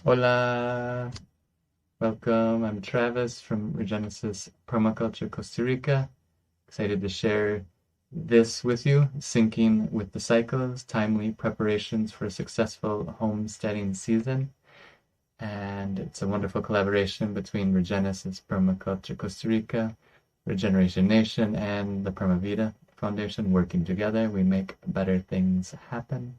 Hola, welcome. I'm Travis from Regenesis Permaculture, Costa Rica. Excited to share this with you, Syncing with the Cycles, Timely Preparations for a Successful Homesteading Season. And it's a wonderful collaboration between Regenesis Permaculture, Costa Rica, Regeneration Nation, and the Permavita Foundation. Working together, we make better things happen.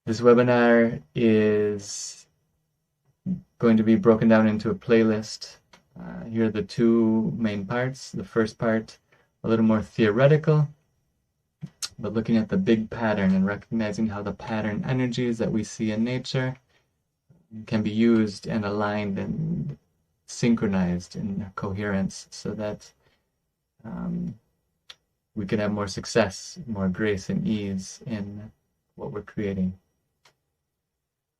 This webinar is going to be broken down into a playlist. Here are the two main parts. The first part, a little more theoretical, but looking at the big pattern and recognizing how the pattern energies that we see in nature can be used and aligned and synchronized in coherence so that we can have more success, more grace and ease in what we're creating.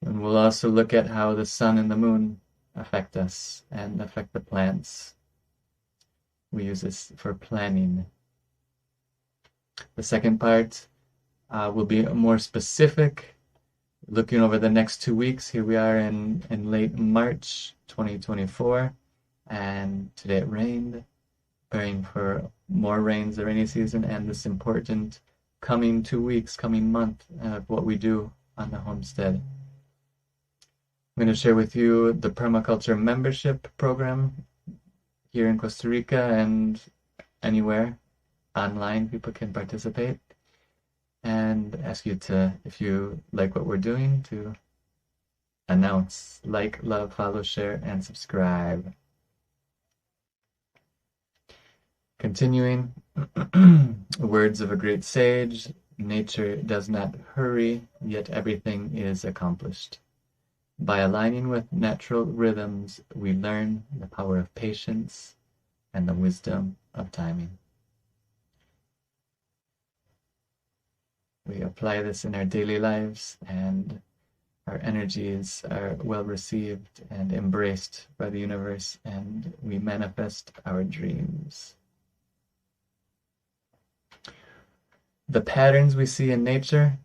And we'll also look at how the sun and the moon affect us and affect the plants. We use this for planning. The second part will be more specific, looking over the next 2 weeks. Here we are in late March 2024, and today it rained, preparing for more rains the rainy season and this important coming 2 weeks, coming month of what we do on the homestead. I'm going to share with you the permaculture membership program here in Costa Rica and anywhere online people can participate, and ask you to, if you like what we're doing, to announce, like, love, follow, share, and subscribe. Continuing, words of a great sage, nature does not hurry, yet everything is accomplished. By aligning with natural rhythms, we learn the power of patience and the wisdom of timing. We apply this in our daily lives, and our energies are well received and embraced by the universe, and we manifest our dreams. The patterns we see in nature,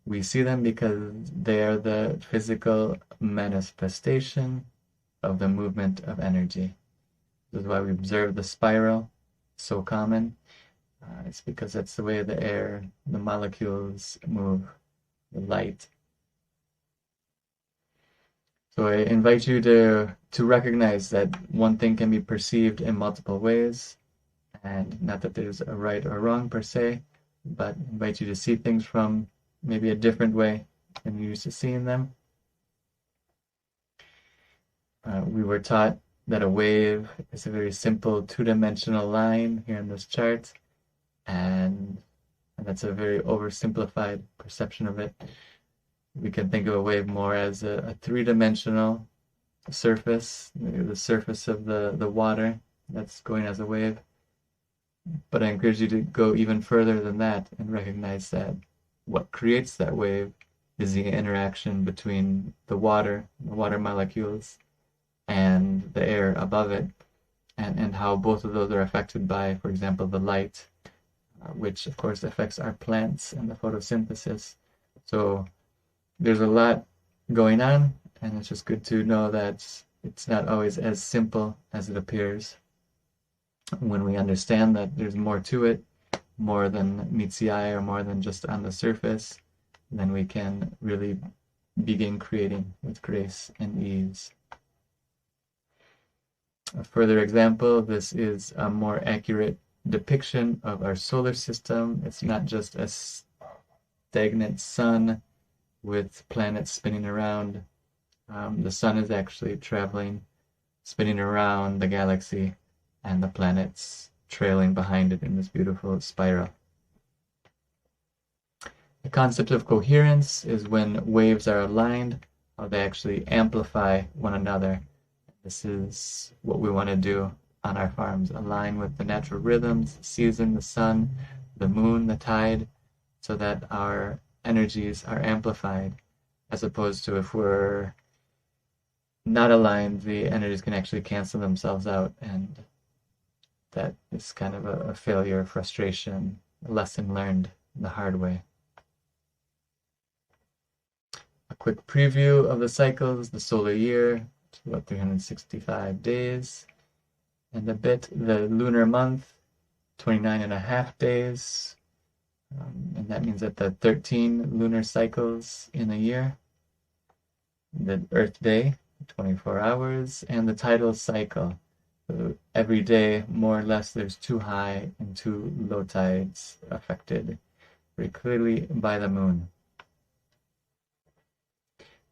we see them because they are the physical manifestation of the movement of energy. This is why we observe the spiral, so common. It's because that's the way the air, the molecules move, the light. So I invite you to recognize that one thing can be perceived in multiple ways, and not that there's a right or wrong per se, but I invite you to see things from maybe a different way than you're used to seeing them. We were taught that a wave is a very simple two-dimensional line here in this chart, and that's a very oversimplified perception of it. We can think of a wave more as a three-dimensional surface, the surface of the water that's going as a wave. But I encourage you to go even further than that and recognize that what creates that wave is the interaction between the water molecules, and the air above it, and how both of those are affected by, for example, the light, which of course affects our plants and the photosynthesis. So there's a lot going on, and it's just good to know that it's not always as simple as it appears. When we understand that there's more to it, more than meets the eye or more than just on the surface, then we can really begin creating with grace and ease. A further example, this is a more accurate depiction of our solar system. It's not just a stagnant sun with planets spinning around. The sun is actually traveling, spinning around the galaxy, and the planets trailing behind it in this beautiful spiral. The concept of coherence is when waves are aligned, how they actually amplify one another. This is what we want to do on our farms, align with the natural rhythms, the season, the sun, the moon, the tide, so that our energies are amplified, as opposed to if we're not aligned, the energies can actually cancel themselves out, and that is kind of a failure, frustration, a lesson learned the hard way. A quick preview of the cycles, the solar year, it's about 365 days and a bit. The lunar month, 29 and a half days. And that means that the 13 lunar cycles in a year. The Earth Day, 24 hours, and the tidal cycle. So every day, more or less, there's 2 high and 2 low tides affected very clearly by the moon.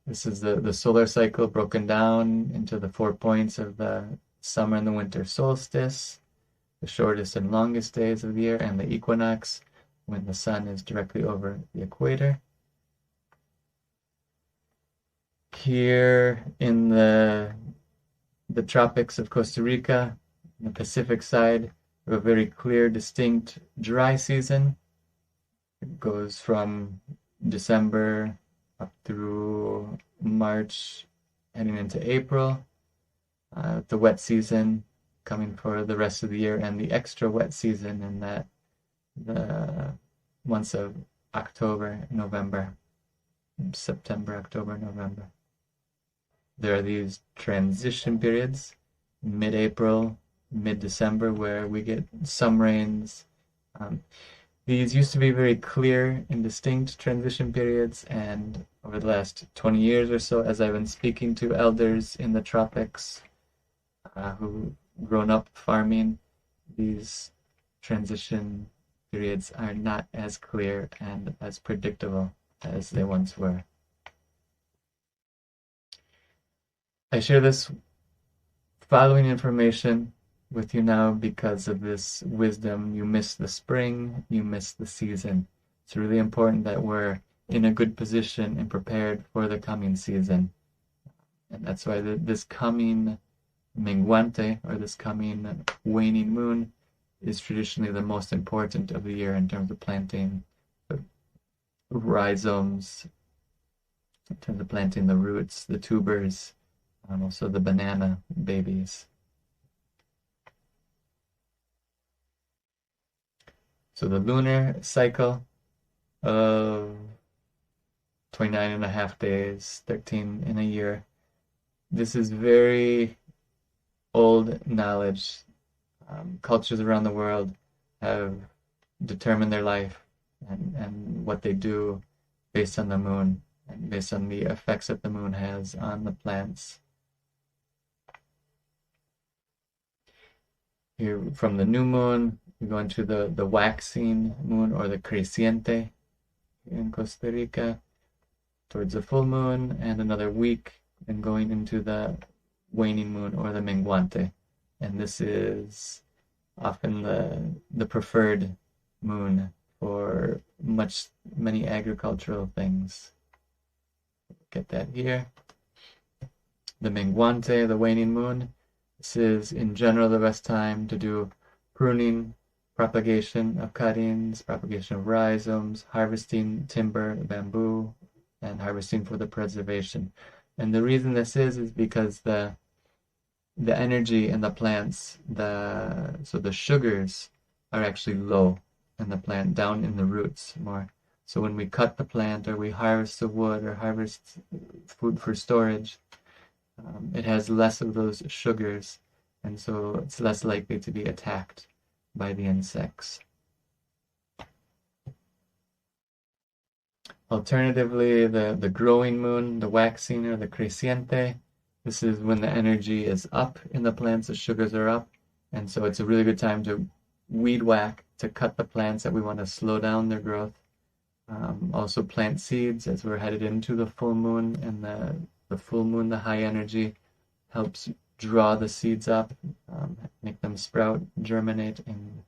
This is the solar cycle broken down into the 4 points of the summer and the winter solstice, the shortest and longest days of the year, and the equinox when the sun is directly over the equator. Here in the tropics of Costa Rica, on the Pacific side, we have a very clear, distinct dry season. It goes from December up through March, heading into April. The wet season coming for the rest of the year, and the extra wet season in the months of October, November, September, October, November. There are these transition periods, mid-April, mid-December, where we get some rains. These used to be very clear and distinct transition periods, and over the last 20 years or so, as I've been speaking to elders in the tropics who've grown up farming, these transition periods are not as clear and as predictable as they once were. I share this following information with you now because of this wisdom. You miss the spring, you miss the season. It's really important that we're in a good position and prepared for the coming season. And that's why this coming menguante, or this coming waning moon, is traditionally the most important of the year in terms of planting the rhizomes, in terms of planting the roots, the tubers, and also the banana babies. So the lunar cycle of 29 and a half days, 13 in a year. This is very old knowledge. Cultures around the world have determined their life and what they do based on the moon and based on the effects that the moon has on the plants. Here from the new moon, we go into the waxing moon, or the creciente in Costa Rica, towards the full moon, and another week, and going into the waning moon, or the menguante. And this is often the preferred moon for many agricultural things. Get that here. The menguante, the waning moon. This is in general the best time to do pruning, propagation of cuttings, propagation of rhizomes, harvesting timber, bamboo, and harvesting for the preservation. And the reason this is because the energy in the plants, so the sugars are actually low in the plant, down in the roots more. So when we cut the plant, or we harvest the wood, or harvest food for storage, it has less of those sugars, and so it's less likely to be attacked by the insects. Alternatively, the growing moon, the waxing, or the creciente, this is when the energy is up in the plants, the sugars are up, and so it's a really good time to weed whack, to cut the plants that we want to slow down their growth. Also plant seeds as we're headed into the full moon, and the full moon, the high energy, helps draw the seeds up, make them sprout, germinate, and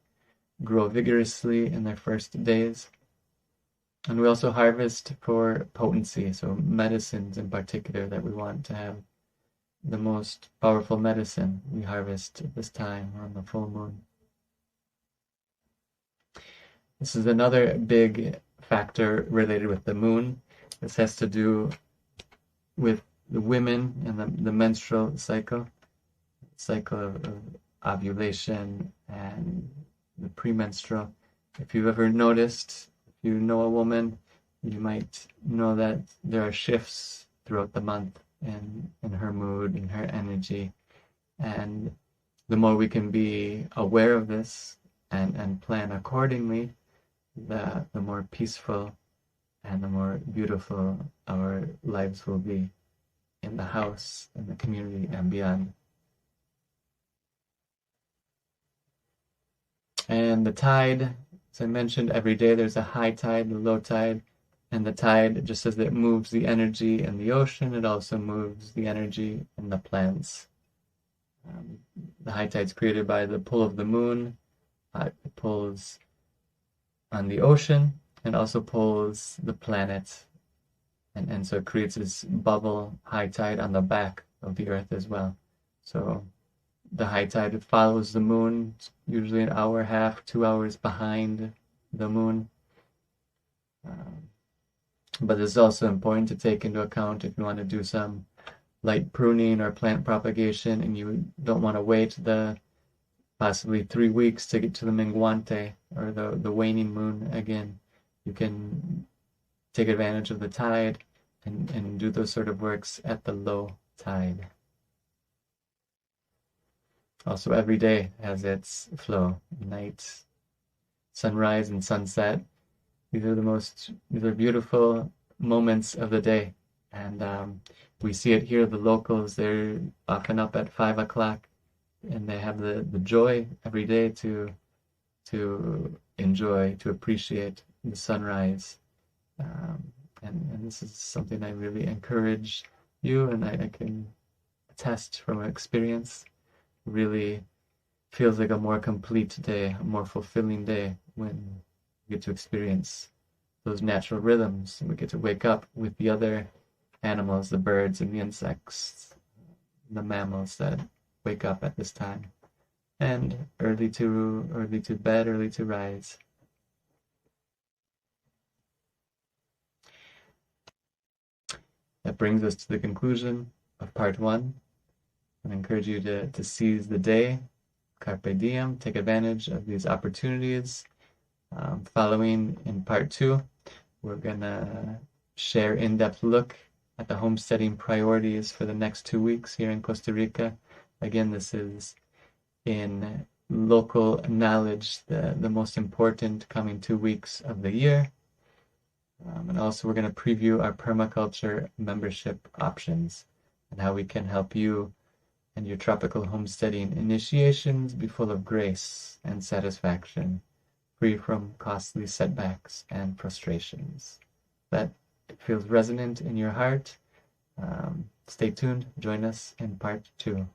grow vigorously in their first days. And we also harvest for potency, so medicines in particular that we want to have the most powerful medicine. We harvest at this time on the full moon. This is another big factor related with the moon. This has to do with the women and the menstrual cycle of ovulation and the premenstrual. If you've ever noticed, if you know a woman you might know that there are shifts throughout the month in her mood and her energy. And the more we can be aware of this and plan accordingly, the more peaceful and the more beautiful our lives will be in the house, in the community, and beyond. And the tide, as I mentioned, every day there's a high tide, a low tide, and the tide, just as it moves the energy in the ocean, it also moves the energy in the plants. The high tide's created by the pull of the moon. It pulls on the ocean and also pulls the planet. And so it creates this bubble high tide on the back of the earth as well. So the high tide follows the moon, usually an hour, half, 2 hours behind the moon. But it's also important to take into account if you want to do some light pruning or plant propagation and you don't want to wait the possibly 3 weeks to get to the menguante or the waning moon again. You can take advantage of the tide and do those sort of works at the low tide. Also, every day has its flow. Night, sunrise, and sunset. These are beautiful moments of the day. And we see it here, the locals, they're often up at 5 o'clock and they have the joy every day to enjoy, to appreciate the sunrise. And this is something I really encourage you, and I can attest from experience. Really feels like a more complete day, a more fulfilling day when we get to experience those natural rhythms and we get to wake up with the other animals, the birds and the insects, the mammals that wake up at this time. And early to bed, early to rise. That brings us to the conclusion of part 1. I encourage you to seize the day, carpe diem, take advantage of these opportunities. Following in part 2, we're gonna share in-depth look at the homesteading priorities for the next 2 weeks here in Costa Rica. Again, this is in local knowledge, the most important coming 2 weeks of the year. And also we're going to preview our permaculture membership options and how we can help you and your tropical homesteading initiations be full of grace and satisfaction, free from costly setbacks and frustrations. That feels resonant in your heart. Stay tuned. Join us in part 2.